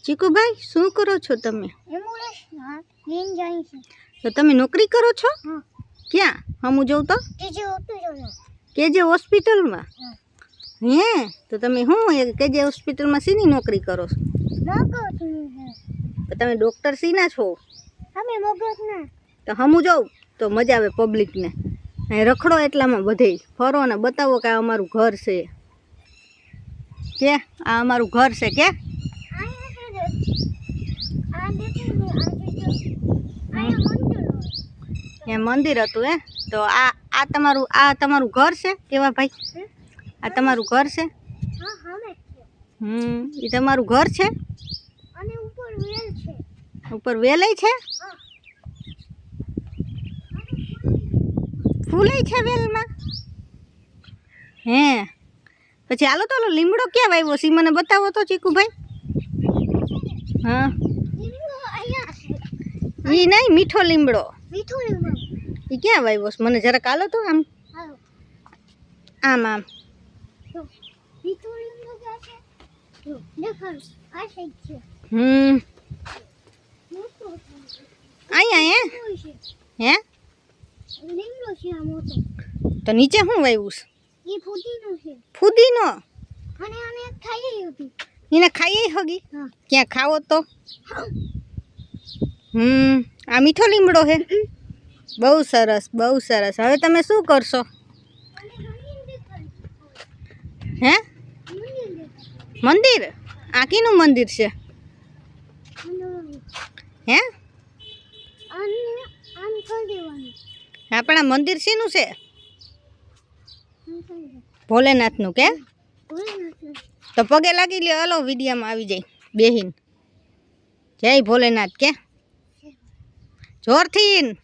ચીકુભાઈ, શું કરો છો તમે? તો તમે નોકરી કરો છો? ક્યાં? હમું જોઉં તો કેજે હોસ્પિટલમાં. હે, તો તમે શું કેજે હોસ્પિટલમાં શીની નોકરી કરો છો? તમે ડૉક્ટર શીના છો? તો હમું જોઉં તો મજા આવે પબ્લિકને. રખડો એટલામાં બધે ફરો ને બતાવો કે આ અમારું ઘર છે. કે આ અમારું ઘર છે કે એ મંદિર હતું હે? તો આ તમારું ઘર છે કેવા ભાઈ? આ તમારું ઘર છે? એ તમારું ઘર છે? ઉપર વેલય છે? ફૂલય છે વેલમાં? હે, પછી હાલો તો લીમડો ક્યાં વાવ્યો છે મને બતાવો તો ચીકુભાઈ. હા, ઈ નહીં, મીઠો લીમડો. ઈ ક્યાં વાવ્યો છે મને જરાક હાલો તો આમ આમ આમ. અહીંયા હે? તો નીચે શું વાવ્યું છે? ફુદીનો. એને ખાઈ હગી? ક્યાં ખાવો તો? આ મીઠો લીમડો છે? બહુ સરસ, બહુ સરસ. હવે તમે શું કરશો? હે, મંદિર? આ કીનું મંદિર છે? હે, આપણા મંદિર શીનું છે? ભોલેનાથનું કે? તો પગે લાગી લ્યો, હાલો વિડીયામાં આવી જાય બેહીન. જય ભોલેનાથ કે જોરથી.